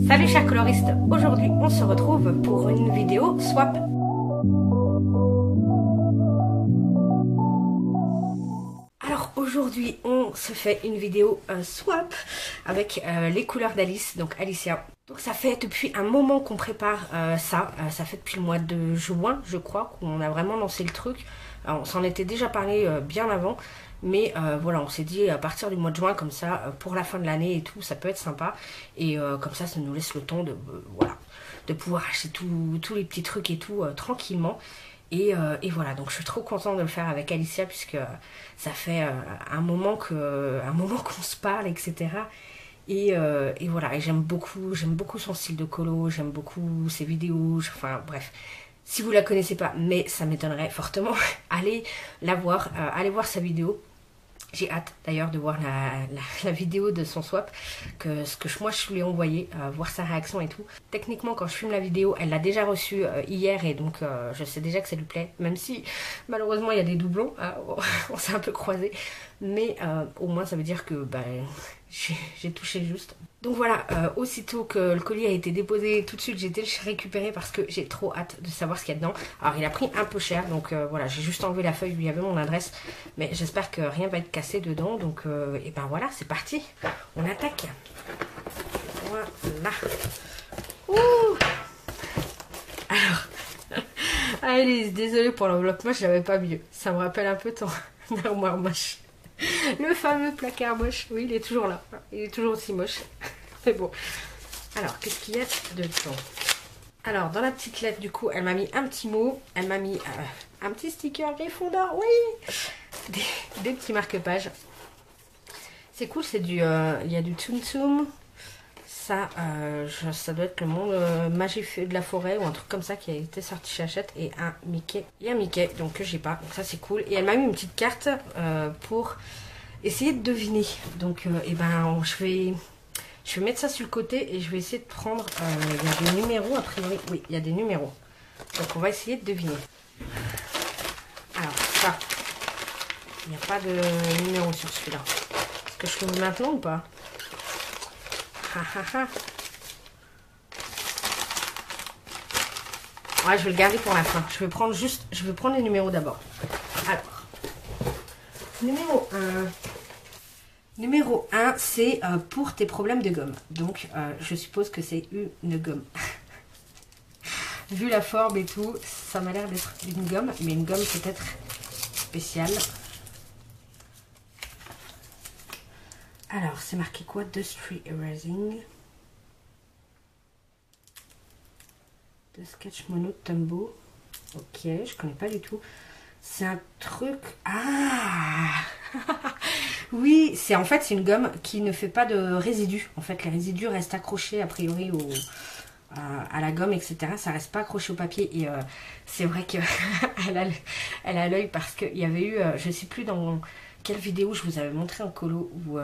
Salut chers coloristes, aujourd'hui on se retrouve pour une vidéo swap. Alors aujourd'hui on se fait une vidéo swap avec les couleurs d'Alice, donc Alicia. Donc ça fait depuis un moment qu'on prépare ça fait depuis le mois de juin je crois qu'on a vraiment lancé le truc. Alors, on s'en était déjà parlé bien avant, mais voilà, on s'est dit à partir du mois de juin, comme ça, pour la fin de l'année et tout, ça peut être sympa. Et comme ça nous laisse le temps de, voilà, de pouvoir acheter tous les petits trucs et tout tranquillement. Et voilà, donc je suis trop contente de le faire avec Alicia, puisque ça fait un moment qu'on se parle, etc. Et voilà, et j'aime beaucoup son style de colo, j'aime beaucoup ses vidéos, enfin bref. Si vous la connaissez pas, mais ça m'étonnerait fortement, allez la voir, allez voir sa vidéo. J'ai hâte d'ailleurs de voir la vidéo de son swap, moi je lui ai envoyé, voir sa réaction et tout. Techniquement quand je filme la vidéo, elle l'a déjà reçue hier et donc je sais déjà que ça lui plaît, même si malheureusement il y a des doublons, on s'est un peu croisés, mais au moins ça veut dire que j'ai touché juste. Donc voilà, aussitôt que le colis a été déposé, tout de suite j'ai été le récupérer parce que j'ai trop hâte de savoir ce qu'il y a dedans. Alors il a pris un peu cher, donc voilà, j'ai juste enlevé la feuille où il y avait mon adresse, mais j'espère que rien va être cassé dedans, donc et ben voilà, c'est parti, on attaque. Voilà. Ouh. Alors, allez, désolée pour l'enveloppe moche, j'avais pas mieux, ça me rappelle un peu ton armoire moche. Le fameux placard moche, oui, il est toujours là. Il est toujours aussi moche. Mais bon. Alors, qu'est-ce qu'il y a dedans? Alors, dans la petite lettre, du coup, elle m'a mis un petit mot. Elle m'a mis un petit sticker Gryffondor, oui. Des petits marque-pages. C'est cool, c'est du... il y a du Tsum Tsum. Ça, ça doit être le monde magie de la forêt ou un truc comme ça qui a été sorti chez Hachette. Et un Mickey. Il y a un Mickey, donc que j'ai pas. Donc ça, c'est cool. Et elle m'a mis une petite carte pour essayer de deviner. Donc, et ben, je vais mettre ça sur le côté et je vais essayer de prendre... il y a des numéros, a priori. Oui, il y a des numéros. Donc, on va essayer de deviner. Alors, ça. Il n'y a pas de numéro sur celui-là. Est-ce que je peux vous maintenant ou pas? Ouais, je vais le garder pour la fin. Je vais prendre les numéros d'abord. Alors, numéro 1. Numéro 1, c'est pour tes problèmes de gomme. Donc, je suppose que c'est une gomme. Vu la forme et tout, ça m'a l'air d'être une gomme, mais une gomme peut-être spéciale. Alors, c'est marqué quoi? Dust Free Erasing. De Sketch Mono Tumbo. Ok, je connais pas du tout. C'est un truc... Ah. Oui, c'est en fait c'est une gomme qui ne fait pas de résidus. En fait, les résidus restent accrochés a priori à la gomme, etc. Ça reste pas accroché au papier. Et c'est vrai qu'elle a l'œil parce qu'il y avait eu, je sais plus dans quelle vidéo je vous avais montré en colo. Où,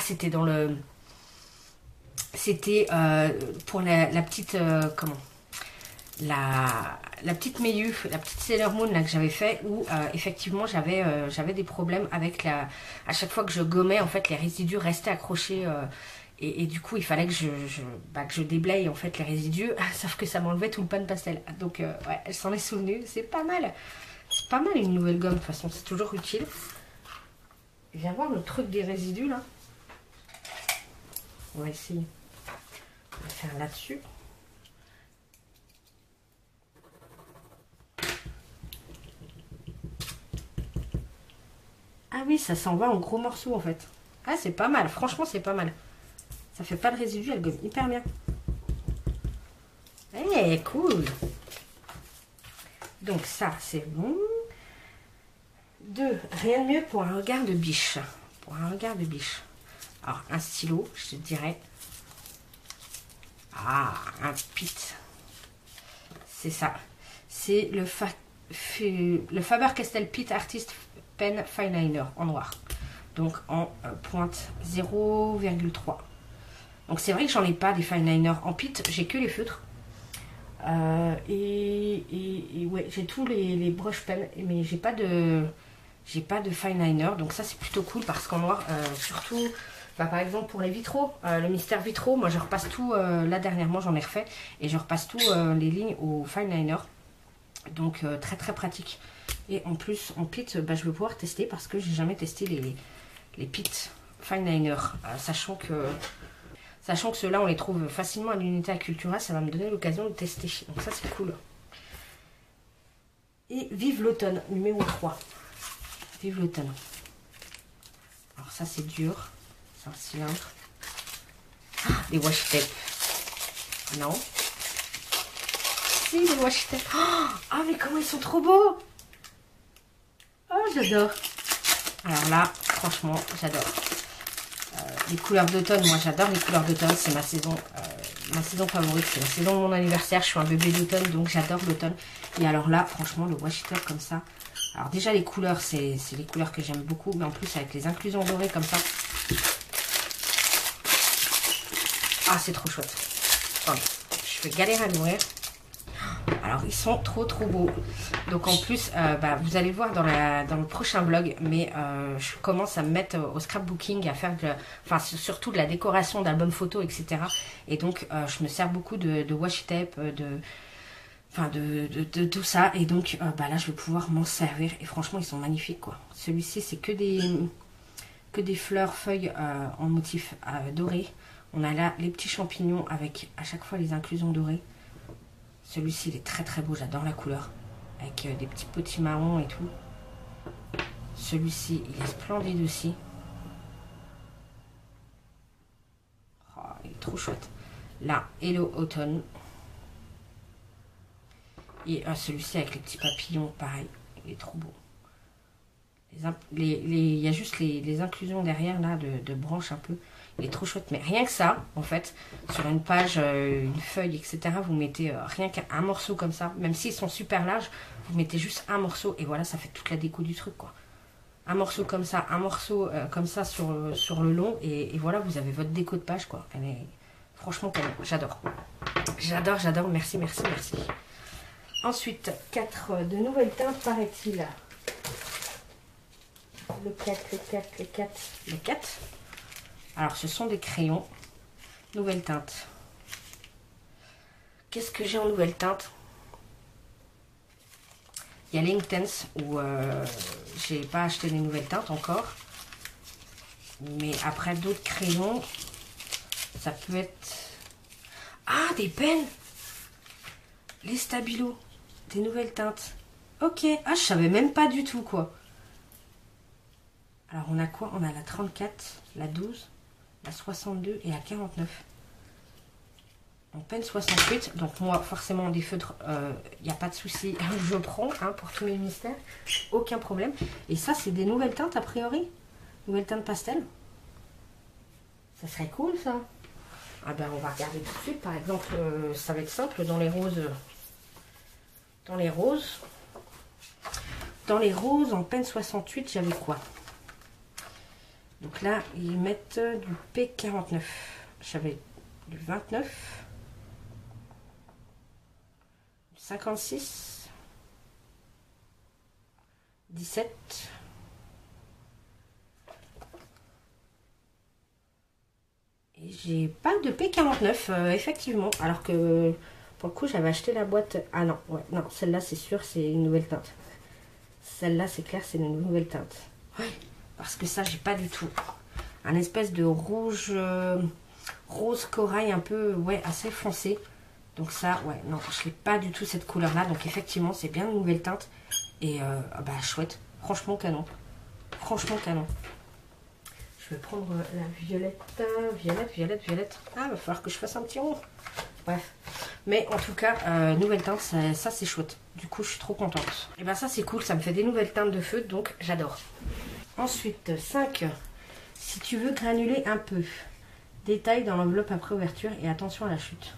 c'était dans le... C'était pour la petite... comment, la petite Mayu, la petite Sailor Moon là, que j'avais fait, où effectivement j'avais des problèmes avec à chaque fois que je gommais, en fait les résidus restaient accrochés et du coup il fallait que je déblaye en fait les résidus, sauf que ça m'enlevait tout le pan de pastel. Donc ouais, elle s'en est souvenue, c'est pas mal une nouvelle gomme, de toute façon c'est toujours utile. Viens voir le truc des résidus là. On va essayer de faire là-dessus. Ah oui, ça s'en va en gros morceaux en fait. Ah, c'est pas mal, franchement c'est pas mal. Ça fait pas de résidus, elle gomme hyper bien. Eh, cool. Donc ça, c'est bon. 2, rien de mieux pour un regard de biche. Pour un regard de biche. Alors, un stylo, je te dirais. Ah, un pit. C'est ça. C'est le Faber-Castell Pit Artist Pen Fine Liner en noir. Donc en pointe 0,3. Donc c'est vrai que j'en ai pas des fine liners en pit, j'ai que les feutres. Et ouais, j'ai tous les brush pen, mais j'ai pas de fine liner. Donc ça c'est plutôt cool parce qu'en noir, surtout Bah, par exemple pour les vitraux, le mystère vitraux, moi je repasse tout, là dernièrement j'en ai refait, et je repasse tout les lignes au fine liner. Donc très très pratique. Et en plus en pit, bah, je vais pouvoir tester parce que j'ai jamais testé les pit fine liner. Sachant que ceux-là on les trouve facilement à l'unité à Cultura, ça va me donner l'occasion de tester. Donc ça c'est cool. Et vive l'automne, numéro 3. Vive l'automne. Alors ça c'est dur. C'est un cylindre. Ah, les washi tape. Non. Si, les washi tape. Ah, mais comment ils sont trop beaux. Oh, j'adore. Alors là, franchement, j'adore. Les couleurs d'automne, moi j'adore les couleurs d'automne. C'est ma saison favorite. C'est la saison de mon anniversaire. Je suis un bébé d'automne, donc j'adore l'automne. Et alors là, franchement, le washi tape comme ça. Alors déjà, les couleurs, c'est les couleurs que j'aime beaucoup. Mais en plus, avec les inclusions dorées comme ça. Ah, c'est trop chouette. Enfin, je vais galérer à l'ouvrir. Alors, ils sont trop beaux. Donc, en plus, bah, vous allez le voir dans le prochain vlog. Mais je commence à me mettre au scrapbooking, à faire enfin, surtout de la décoration d'albums photos, etc. Et donc, je me sers beaucoup de washi tape, de tout ça. Et donc, bah, là, je vais pouvoir m'en servir. Et franchement, ils sont magnifiques, quoi. Celui-ci, c'est que des fleurs, feuilles en motif doré. On a là les petits champignons avec à chaque fois les inclusions dorées. Celui-ci, il est très beau. J'adore la couleur. Avec des petits petits marrons et tout. Celui-ci, il est splendide aussi. Oh, il est trop chouette. Là, Hello Autumn. Et celui-ci avec les petits papillons, pareil. Il est trop beau. Il y a juste les inclusions derrière, là, de branches un peu. Il est trop chouette, mais rien que ça, en fait, sur une page, une feuille, etc., vous mettez rien qu'un morceau comme ça, même s'ils sont super larges, vous mettez juste un morceau, et voilà, ça fait toute la déco du truc, quoi. Un morceau comme ça, un morceau comme ça sur le long, et voilà, vous avez votre déco de page, quoi. Elle est franchement canon, j'adore. J'adore, merci. Ensuite, 4 de nouvelles teintes, paraît-il. Le 4. Alors, ce sont des crayons. Nouvelle teinte. Qu'est-ce que j'ai en nouvelle teinte? Il y a l'Inktense où j'ai pas acheté des nouvelles teintes encore. Mais après, d'autres crayons, ça peut être... Ah, des pens! Les Stabilo. Des nouvelles teintes. Ok. Ah, je savais même pas du tout, quoi. Alors, on a quoi? On a la 34, la 12... la 62 et la 49. En peine 68. Donc moi, forcément, des feutres, il n'y a pas de souci. Je prends hein, pour tous mes mystères. Aucun problème. Et ça, c'est des nouvelles teintes, a priori. Nouvelles teintes pastel. Ça serait cool, ça. Ah ben, on va regarder tout de suite. Par exemple, ça va être simple. Dans les roses... Dans les roses, en peine 68, j'avais quoi? Donc là, ils mettent du P49. J'avais du 29, du 56, 17, et j'ai pas de P49, effectivement. Alors que pour le coup, j'avais acheté la boîte. Ah non, ouais, non, celle-là, c'est sûr, c'est une nouvelle teinte. Celle-là, c'est clair, c'est une nouvelle teinte. Ouais. Parce que ça, j'ai pas du tout. Un espèce de rouge, rose corail un peu, ouais, assez foncé. Donc ça, ouais, non, je n'ai pas du tout cette couleur-là. Donc effectivement, c'est bien une nouvelle teinte. Et bah, chouette. Franchement, canon. Franchement, canon. Je vais prendre la violette. Violette. Ah, il va falloir que je fasse un petit rond. Bref. Mais en tout cas, nouvelle teinte, ça c'est chouette. Du coup, je suis trop contente. Et ben ça, c'est cool. Ça me fait des nouvelles teintes de feutre, donc j'adore. Ensuite, 5. Si tu veux granuler un peu, détail dans l'enveloppe après ouverture et attention à la chute.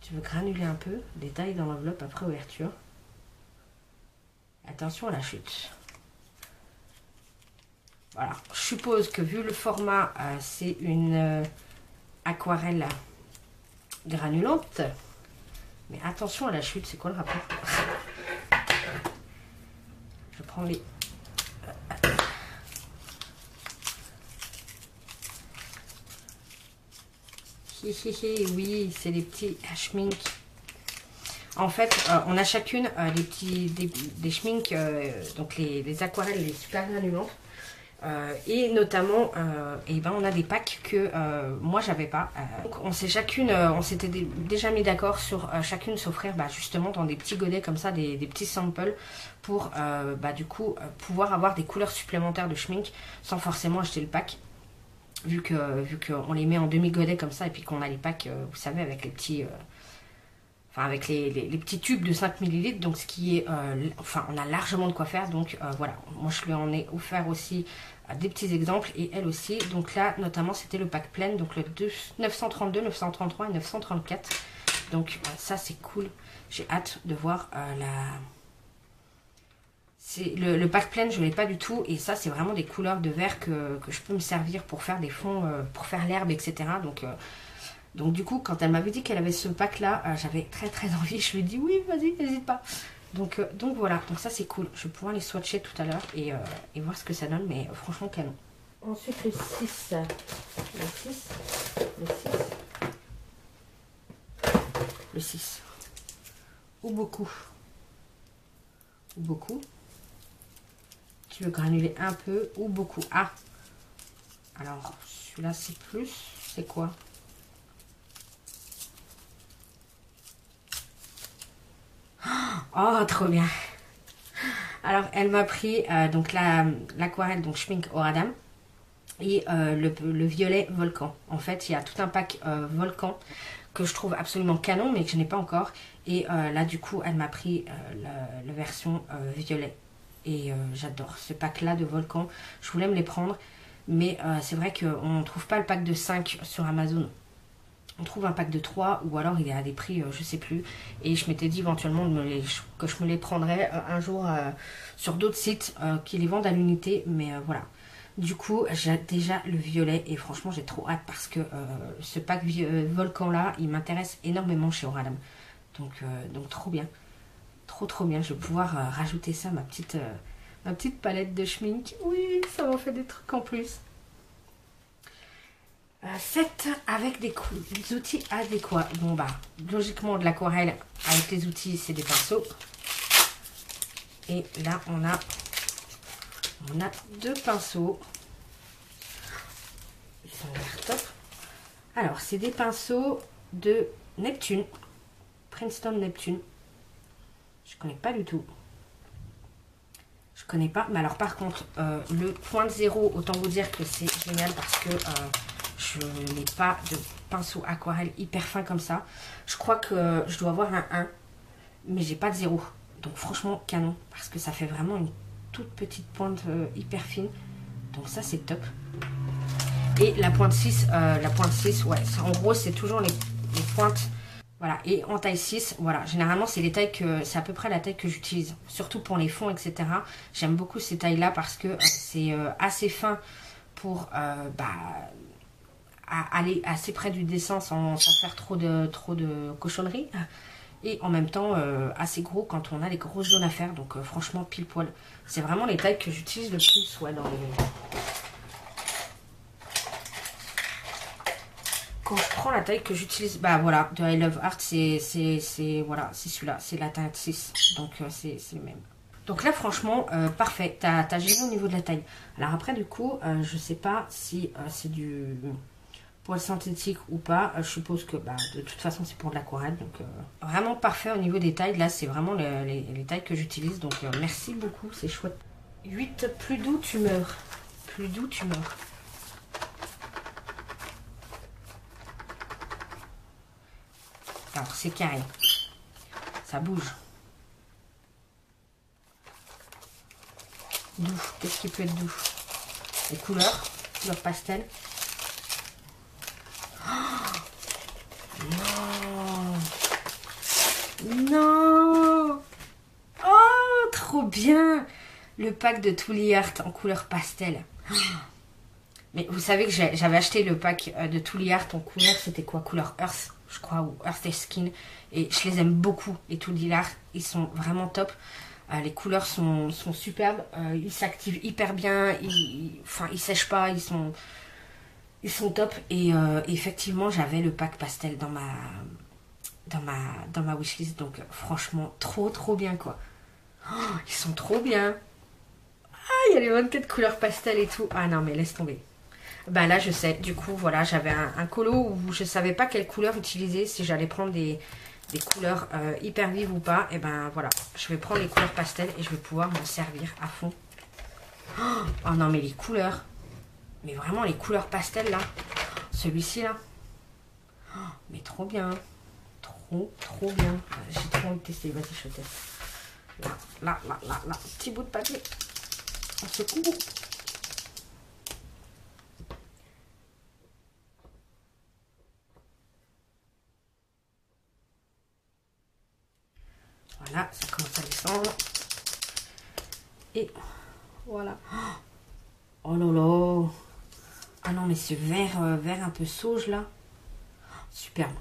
Si tu veux granuler un peu, détail dans l'enveloppe après ouverture. Attention à la chute. Voilà, je suppose que vu le format, c'est une aquarelle granulante. Mais attention à la chute, c'est quoi le rapport? Je prends les... Oui, c'est des petits schminks. En fait, on a chacune des schminks, donc les aquarelles, les super granulantes. Et notamment, on a des packs que moi j'avais pas. Donc on s'était déjà mis d'accord sur chacune s'offrir justement dans des petits godets comme ça, des petits samples pour du coup pouvoir avoir des couleurs supplémentaires de schmink sans forcément acheter le pack. Vu qu'on les met en demi-godet comme ça et puis qu'on a les packs, vous savez, avec les petits... avec les petits tubes de 5 ml, donc ce qui est... on a largement de quoi faire, donc voilà. Moi, je lui en ai offert aussi des petits exemples, et elle aussi. Donc là, notamment, c'était le pack plein, donc le 932, 933 et 934. Donc ça, c'est cool. J'ai hâte de voir le pack plein, je ne l'ai pas du tout, et ça, c'est vraiment des couleurs de vert que je peux me servir pour faire des fonds, pour faire l'herbe, etc. Donc du coup, quand elle m'avait dit qu'elle avait ce pack là, j'avais très envie. Je lui ai dit oui, vas-y, n'hésite pas. Donc voilà, donc ça c'est cool. Je vais pouvoir les swatcher tout à l'heure et voir ce que ça donne, mais franchement canon. Ensuite le 6. Le 6. Ou beaucoup. Ou beaucoup. Tu veux granuler un peu ou beaucoup. Ah, alors celui-là c'est plus. C'est quoi? Oh, trop bien. Alors, elle m'a pris donc l'aquarelle, donc Schmink Horadam, et le violet volcan. En fait, il y a tout un pack volcan que je trouve absolument canon, mais que je n'ai pas encore. Et là, du coup, elle m'a pris la version violet. Et j'adore ce pack-là de volcan. Je voulais me les prendre, mais c'est vrai qu'on ne trouve pas le pack de 5 sur Amazon. On trouve un pack de 3 ou alors il est à des prix, je sais plus. Et je m'étais dit éventuellement que je me les prendrais un jour sur d'autres sites qui les vendent à l'unité. Mais voilà. Du coup, j'ai déjà le violet et franchement, j'ai trop hâte parce que ce pack volcan là, il m'intéresse énormément chez Horadam. Donc trop bien. Trop bien. Je vais pouvoir rajouter ça à ma petite palette de schmink. Oui, ça m'en fait des trucs en plus. 7 avec des outils adéquats. Bon logiquement de l'aquarelle avec les outils, c'est des pinceaux. Et là on a 2 pinceaux. Ils sont l'air top. Alors c'est des pinceaux de Neptune, Princeton Neptune. Je connais pas du tout. Je connais pas. Mais alors par contre le point de zéro, autant vous dire que c'est génial parce que je n'ai pas de pinceau aquarelle hyper fin comme ça. Je crois que je dois avoir un 1, mais j'ai pas de 0. Donc franchement, canon, parce que ça fait vraiment une toute petite pointe hyper fine. Donc ça, c'est top. Et la pointe 6, ouais, en gros, c'est toujours les pointes. Voilà, et en taille 6, voilà, généralement, c'est à peu près la taille que j'utilise. Surtout pour les fonds, etc. J'aime beaucoup ces tailles-là parce que c'est assez fin pour... aller assez près du dessin sans faire trop de cochonneries, et en même temps assez gros quand on a des grosses zones à faire. Donc franchement pile poil, c'est vraiment les tailles que j'utilise le plus, ouais, quand je prends la taille que j'utilise, voilà, de I Love Art, voilà, c'est celui-là, c'est la taille 6, donc c'est le même. Donc là franchement parfait, t'as géré au niveau de la taille. Alors après du coup je sais pas si c'est du poil synthétique ou pas, je suppose que de toute façon c'est pour de l'aquarelle, donc vraiment parfait au niveau des tailles. Là c'est vraiment les tailles que j'utilise, donc merci beaucoup, c'est chouette. 8, plus doux tu meurs, plus doux tu meurs. Alors c'est carré, ça bouge. Doux, qu'est-ce qui peut être doux? Les couleurs pastel. Non. Oh, trop bien. Le pack de Tooly Art en couleur pastel. Mais vous savez que j'avais acheté le pack de Tooly Art en couleur, c'était quoi? Couleur Earth, je crois, ou Earth and Skin. Et je les aime beaucoup, les Tooly Art. Ils sont vraiment top. Les couleurs sont superbes. Ils s'activent hyper bien. Ils sèchent pas. Ils sont... Ils sont top. Et effectivement, j'avais le pack pastel dans ma wishlist. Donc franchement, trop bien quoi. Oh, ils sont trop bien. Ah, il y a les 24 couleurs pastel et tout. Ah non, mais laisse tomber. Ben là, je sais. Du coup, voilà, j'avais un colo où je savais pas quelle couleur utiliser, si j'allais prendre des couleurs hyper vives ou pas. Et ben voilà, je vais prendre les couleurs pastel et je vais pouvoir m'en servir à fond. Oh non, mais les couleurs. Mais vraiment, les couleurs pastel là. Celui-ci là. Oh, mais trop bien. Trop bien. J'ai trop envie de tester. Vas-y, je teste. Là. Petit bout de papier. On secoue. Voilà, ça commence à descendre. Et voilà. Oh là là. Ah non, mais ce vert un peu sauge là. Superbe.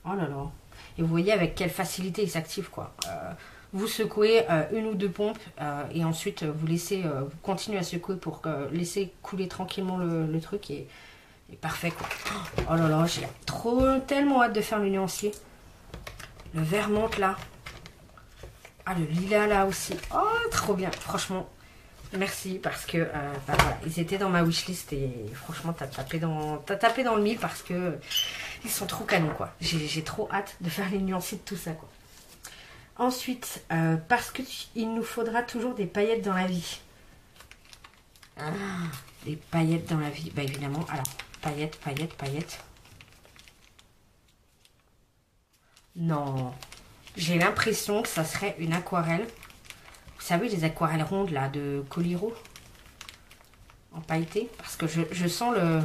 Oh là là. Et vous voyez avec quelle facilité il s'active quoi. Vous secouez une ou deux pompes et ensuite vous laissez, vous continuez à secouer pour laisser couler tranquillement le truc et parfait quoi. Oh là là, j'ai tellement hâte de faire le nuancier. Le vert menthe là. Ah, le lilas là aussi. Oh, trop bien. Franchement, merci parce que bah, voilà, ils étaient dans ma wishlist et franchement, t'as tapé dans le mille parce que ils sont trop canons quoi. J'ai trop hâte de faire les nuanciers de tout ça quoi. Ensuite, parce que il nous faudra toujours des paillettes dans la vie. Ah, des paillettes dans la vie. Bah évidemment, alors, paillettes. Non. J'ai l'impression que ça serait une aquarelle. Vous savez, les aquarelles rondes là de Coliro en pailleté. Parce que je sens le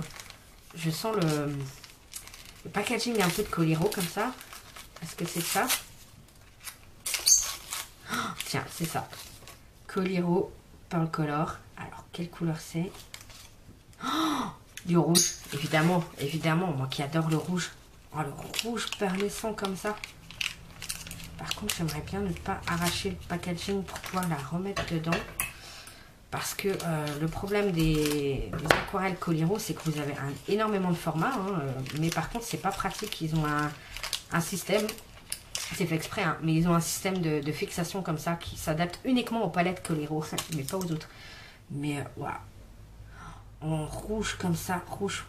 packaging un peu de Coliro comme ça. Est-ce que c'est ça? Oh, tiens, c'est ça. Coliro Pearl Color. Alors, quelle couleur c'est? Oh, du rouge. Évidemment, moi qui adore le rouge. Oh, le rouge perlescent comme ça. Par contre, j'aimerais bien ne pas arracher le packaging pour pouvoir la remettre dedans. Parce que le problème des aquarelles Coliro, c'est que vous avez énormément de formats. Hein, mais par contre, c'est pas pratique. Ils ont un système, c'est fait exprès, hein, mais ils ont un système de fixation comme ça qui s'adapte uniquement aux palettes Coliro, mais pas aux autres. Mais voilà. En rouge comme ça, rouge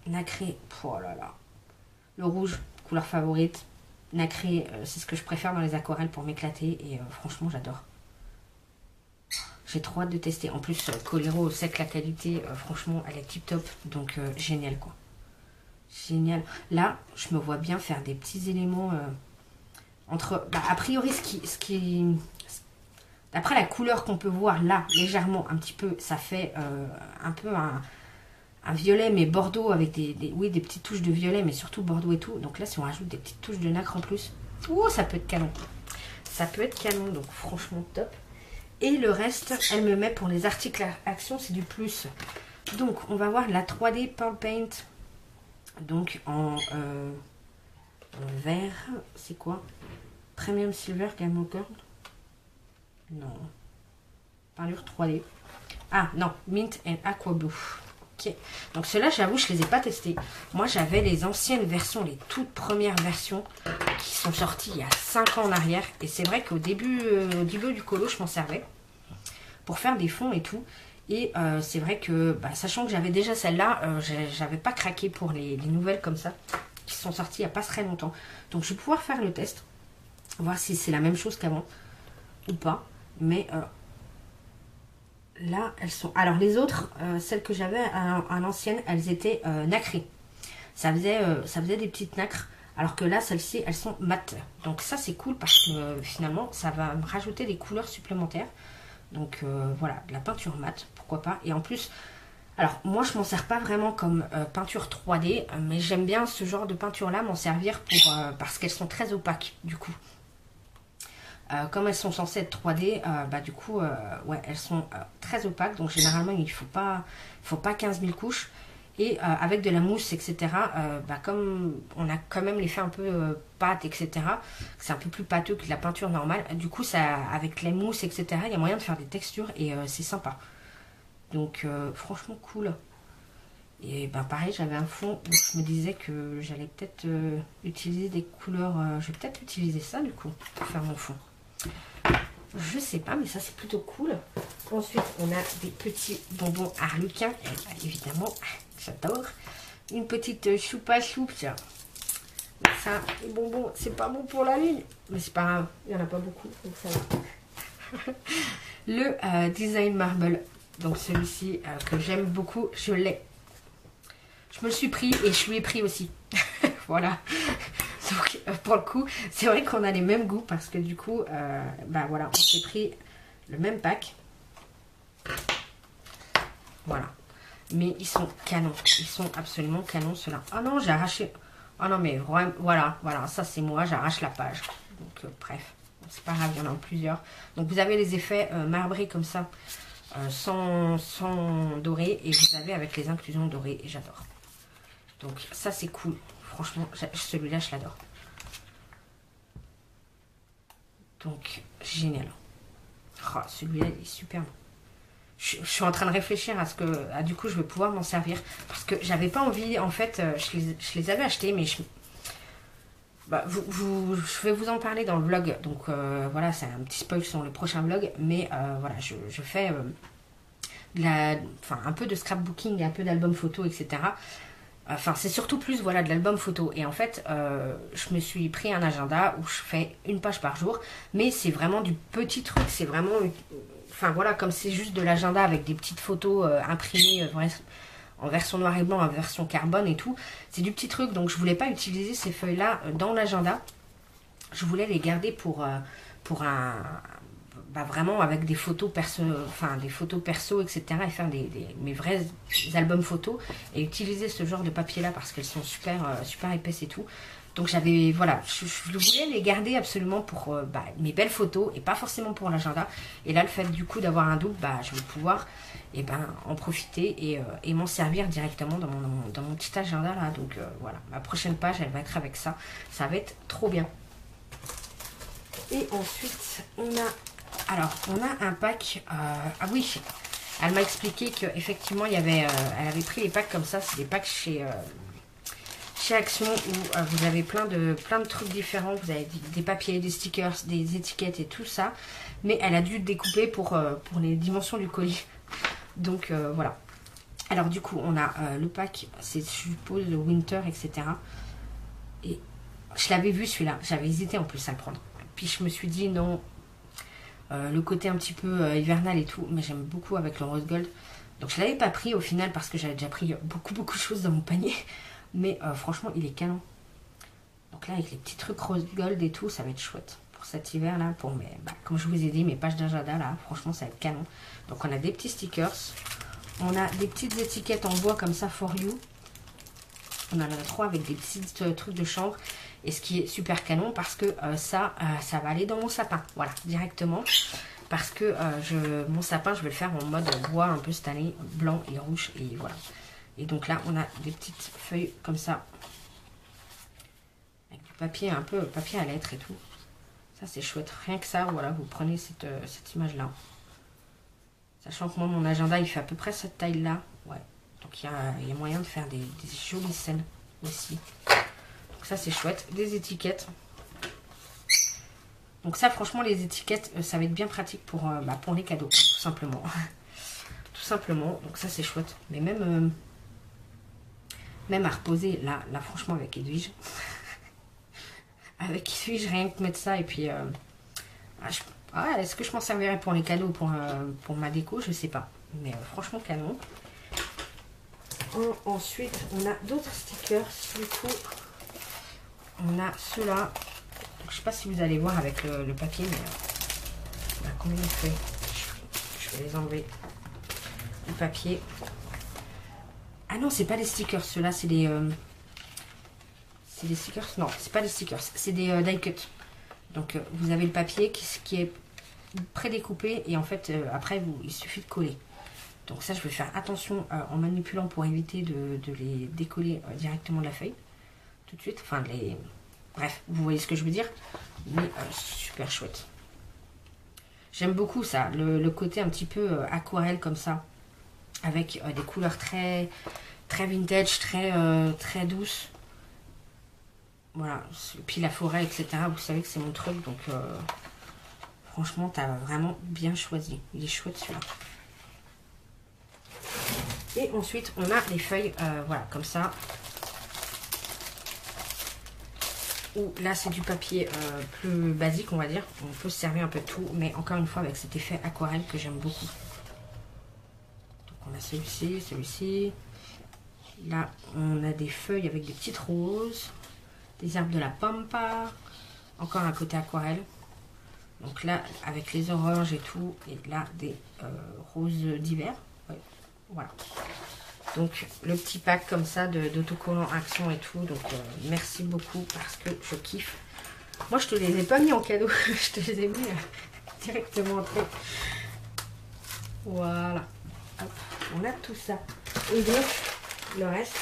nacré. Oh là là. Le rouge, couleur favorite. Nacré, c'est ce que je préfère dans les aquarelles pour m'éclater et franchement j'adore. J'ai trop hâte de tester. En plus Coliro sait que la qualité franchement elle est tip top, donc génial quoi. Génial. Là je me vois bien faire des petits éléments entre, bah, a priori ce qui d'après la couleur qu'on peut voir là légèrement un petit peu, ça fait un peu un violet mais bordeaux avec des petites touches de violet mais surtout bordeaux et tout. Donc là si on rajoute des petites touches de nacre en plus, oh, ça peut être canon. Ça peut être canon, donc franchement top. Et le reste, elle me met pour les articles à action, c'est du plus. Donc on va voir la 3D Pearl Paint. Donc en vert, c'est quoi? Premium Silver Gamma Gold? Non. Parlure 3D. Ah non, Mint and Aqua Blue. Ok, donc ceux-là, j'avoue, je les ai pas testés. Moi, j'avais les anciennes versions, les toutes premières versions qui sont sorties il y a 5 ans en arrière. Et c'est vrai qu'au début du colo, je m'en servais pour faire des fonds et tout. Et c'est vrai que, bah, sachant que j'avais déjà celle-là, j'avais pas craqué pour les nouvelles comme ça, qui sont sorties il n'y a pas très longtemps. Donc, je vais pouvoir faire le test, voir si c'est la même chose qu'avant ou pas. Mais là, elles sont... Alors, les autres, celles que j'avais à l'ancienne, elles étaient nacrées. Ça faisait des petites nacres. Alors que là, celles-ci, elles sont mates. Donc ça, c'est cool parce que finalement, ça va me rajouter des couleurs supplémentaires. Donc voilà, de la peinture mate, pourquoi pas. Et en plus, alors moi, je m'en sers pas vraiment comme peinture 3D. Mais j'aime bien ce genre de peinture-là, m'en servir parce qu'elles sont très opaques, du coup. Comme elles sont censées être 3D, bah du coup, ouais, elles sont très opaques. Donc généralement, il faut pas 15 000 couches. Et avec de la mousse, etc., bah comme on a quand même l'effet un peu pâte, etc., c'est un peu plus pâteux que de la peinture normale. Du coup, ça, avec les mousses, etc., il y a moyen de faire des textures et c'est sympa. Donc, franchement, cool. Et ben pareil, j'avais un fond où je me disais que j'allais peut-être utiliser des couleurs. Je vais peut-être utiliser ça du coup pour faire mon fond. Je sais pas, mais ça c'est plutôt cool. Ensuite, on a des petits bonbons Harlequin. Évidemment, j'adore. Une petite choupa choupe, tiens. Ça, les bonbons, c'est pas bon pour la lune. Mais c'est pas grave, il n'y en a pas beaucoup, donc ça va. Le Design Marble. Donc celui-ci que j'aime beaucoup, je l'ai. Je me le suis pris et je lui ai pris aussi. Voilà. Donc pour le coup, c'est vrai qu'on a les mêmes goûts parce que du coup, bah voilà, on s'est pris le même pack. Voilà. Mais ils sont canons. Ils sont absolument canons ceux-là. Oh non, j'ai arraché. Oh non, mais vraiment, voilà, ça c'est moi, j'arrache la page. Donc bref, c'est pas grave, il y en a plusieurs. Donc vous avez les effets marbrés comme ça, sans doré, et vous avez avec les inclusions dorées, et j'adore. Donc ça c'est cool. Franchement, celui-là, je l'adore. Donc, génial. Oh, celui-là, il est super bon. Je suis en train de réfléchir à ce que... du coup, je vais pouvoir m'en servir. Parce que j'avais pas envie... En fait, je les avais achetés, mais je vais vous en parler dans le vlog. Donc, voilà, c'est un petit spoil sur le prochain vlog. Mais, voilà, je fais un peu de scrapbooking, un peu d'album photo, etc. Enfin, c'est surtout plus, voilà, de l'album photo. Et en fait, je me suis pris un agenda où je fais une page par jour. Mais c'est vraiment du petit truc. C'est vraiment... Enfin, voilà, comme c'est juste de l'agenda avec des petites photos imprimées en version noir et blanc, en version carbone et tout. C'est du petit truc. Donc, je voulais pas utiliser ces feuilles-là dans l'agenda. Je voulais les garder pour un... vraiment avec des photos perso, etc. Et faire mes vrais albums photos et utiliser ce genre de papier là parce qu'elles sont super épaisses et tout. Donc j'avais, voilà, je voulais les garder absolument pour mes belles photos et pas forcément pour l'agenda. Et là, le fait du coup d'avoir un double, je vais pouvoir en profiter et m'en servir directement dans mon petit agenda là. Donc voilà, ma prochaine page, elle va être avec ça. Ça va être trop bien. Et ensuite, on a un pack. Ah oui, elle m'a expliqué qu'effectivement, il y avait, elle avait pris les packs comme ça. C'est des packs chez Action où vous avez plein de trucs différents. Vous avez des papiers, des stickers, des étiquettes et tout ça. Mais elle a dû découper pour les dimensions du colis. Donc voilà. Alors du coup, on a le pack, c'est je suppose le Winter, etc. Et je l'avais vu celui-là. J'avais hésité en plus à le prendre. Puis je me suis dit non. Le côté un petit peu hivernal et tout, mais j'aime beaucoup avec le rose gold. Donc je l'avais pas pris au final parce que j'avais déjà pris beaucoup de choses dans mon panier. Mais franchement, il est canon. Donc là, avec les petits trucs rose gold et tout, ça va être chouette. Pour cet hiver là, pour mes, comme je vous ai dit, mes pages d'agenda là, franchement, ça va être canon. Donc on a des petits stickers. On a des petites étiquettes en bois comme ça, for you. On en a 3 avec des petits trucs de chambre. Et ce qui est super canon parce que ça va aller dans mon sapin. Voilà, directement. Parce que mon sapin, je vais le faire en mode bois un peu cette année, blanc et rouge. Et voilà. Et donc là, on a des petites feuilles comme ça. Avec du papier, un peu papier à lettres et tout. Ça, c'est chouette. Rien que ça, voilà, vous prenez cette image-là. Sachant que moi, mon agenda, il fait à peu près cette taille-là. Ouais. Donc il y a moyen de faire des jolies scènes aussi. Donc ça, c'est chouette. Des étiquettes. Donc ça, franchement, les étiquettes, ça va être bien pratique pour les cadeaux, tout simplement. Tout simplement. Donc ça, c'est chouette. Mais même à reposer, là franchement, avec Edwige. Avec Edwige, rien que mettre ça. Et puis, est-ce que je m'en servirais pour les cadeaux, pour ma déco? Je sais pas. Mais franchement, canon. Ensuite, on a d'autres stickers. Du coup, on a ceux-là. Je sais pas si vous allez voir avec le papier, mais combien il fait? Je vais les enlever. Le papier. Ah non, c'est pas des stickers. Ceux-là, c'est des... c'est des stickers? Non, c'est pas des stickers. C'est des die cut. Donc, vous avez le papier qui est prédécoupé. Et en fait, après, il suffit de coller. Donc ça, je vais faire attention en manipulant pour éviter de les décoller directement de la feuille. Tout de suite. Enfin, bref, vous voyez ce que je veux dire. Mais super chouette. J'aime beaucoup ça. Le côté un petit peu aquarelle comme ça. Avec des couleurs très très vintage, très douce. Voilà, et puis la forêt, etc. Vous savez que c'est mon truc, donc franchement, t'as vraiment bien choisi. Il est chouette celui-là. Et ensuite, on a les feuilles, voilà, comme ça. Ou là, c'est du papier plus basique, on va dire. On peut se servir un peu de tout, mais encore une fois, avec cet effet aquarelle que j'aime beaucoup. Donc, on a celui-ci, celui-ci. Là, on a des feuilles avec des petites roses. Des herbes de la pampa. Encore un côté aquarelle. Donc là, avec les oranges et tout. Et là, des roses d'hiver. Ouais, voilà. Donc, le petit pack comme ça d'autocollants Action et tout. Donc, merci beaucoup parce que je kiffe. Moi, je te les ai pas mis en cadeau. Je te les ai mis directement en truc. Voilà. Hop, on a tout ça. Et donc, le reste,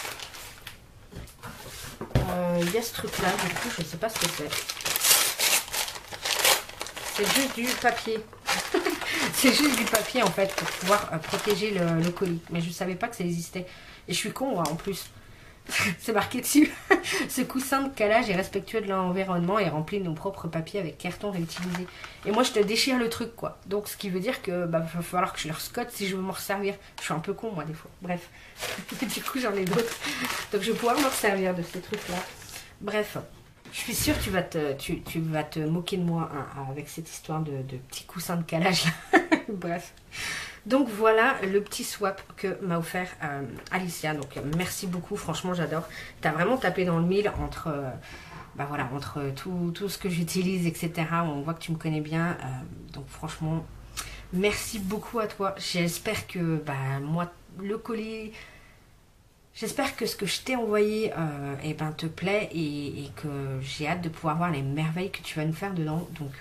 il y a ce truc-là. Du coup, je sais pas ce que c'est. C'est juste du papier. C'est juste du papier en fait pour pouvoir protéger le colis. Mais je ne savais pas que ça existait. Et je suis con en plus. C'est marqué dessus. Ce coussin de calage est respectueux de l'environnement et rempli de nos propres papiers avec carton réutilisé. Et moi je te déchire le truc quoi. Donc ce qui veut dire que va falloir que je le scotte si je veux m'en resservir. Je suis un peu con moi des fois. Bref. Du coup j'en ai d'autres. Donc je vais pouvoir me resservir de ces trucs là. Bref. Je suis sûre que tu vas te moquer de moi hein, avec cette histoire de petits coussins de calage là. Bref. Donc voilà le petit swap que m'a offert Alicia. Donc merci beaucoup, franchement j'adore. Tu as vraiment tapé dans le mille entre, voilà, entre tout ce que j'utilise, etc. On voit que tu me connais bien. Donc franchement, merci beaucoup à toi. J'espère que moi, le colis... J'espère que ce que je t'ai envoyé te plaît et que j'ai hâte de pouvoir voir les merveilles que tu vas nous faire dedans. Donc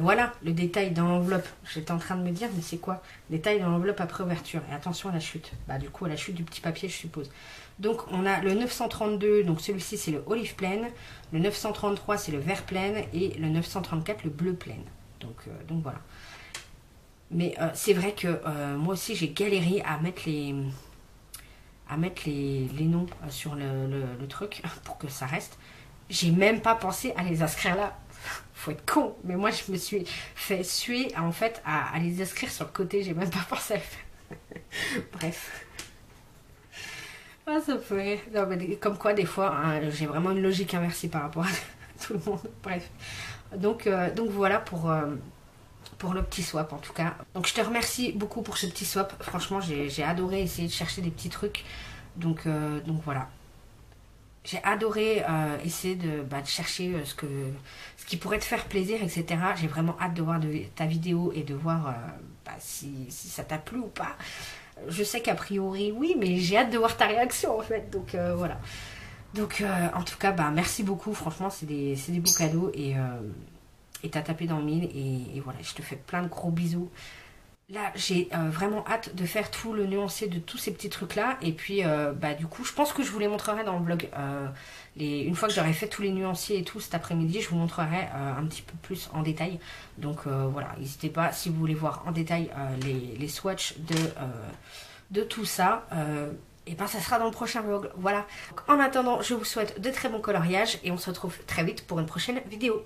voilà, le détail dans l'enveloppe. J'étais en train de me dire, mais c'est quoi? Détail dans l'enveloppe après ouverture. Et attention à la chute. Du coup, à la chute du petit papier, je suppose. Donc, on a le 932. Donc, celui-ci, c'est le olive plaine. Le 933, c'est le vert plaine. Et le 934, le bleu plaine. Donc voilà. Mais c'est vrai que moi aussi, j'ai galéré à mettre les noms sur le truc pour que ça reste. J'ai même pas pensé à les inscrire là. Faut être con. Mais moi, je me suis fait suer en fait à les inscrire sur le côté. J'ai même pas pensé à le faire. Bref. Ah, ça fait... Non, mais comme quoi, des fois, hein, j'ai vraiment une logique inversée par rapport à tout le monde. Bref. Donc voilà pour le petit swap en tout cas. Donc je te remercie beaucoup pour ce petit swap. Franchement, j'ai adoré essayer de chercher des petits trucs. Donc voilà. J'ai adoré essayer de chercher ce qui pourrait te faire plaisir, etc. J'ai vraiment hâte de voir ta vidéo et de voir si ça t'a plu ou pas. Je sais qu'a priori oui, mais j'ai hâte de voir ta réaction en fait. Donc voilà. Donc en tout cas, merci beaucoup. Franchement, c'est des beaux cadeaux et t'as tapé dans le mille. Et voilà, je te fais plein de gros bisous. Là, j'ai vraiment hâte de faire tout le nuancé de tous ces petits trucs-là. Et puis, du coup, je pense que je vous les montrerai dans le vlog. Une fois que j'aurai fait tous les nuanciers et tout cet après-midi, je vous montrerai un petit peu plus en détail. Donc, voilà, n'hésitez pas, si vous voulez voir en détail les swatchs de tout ça. Et ça sera dans le prochain vlog. Voilà. Donc, en attendant, je vous souhaite de très bons coloriages. Et on se retrouve très vite pour une prochaine vidéo.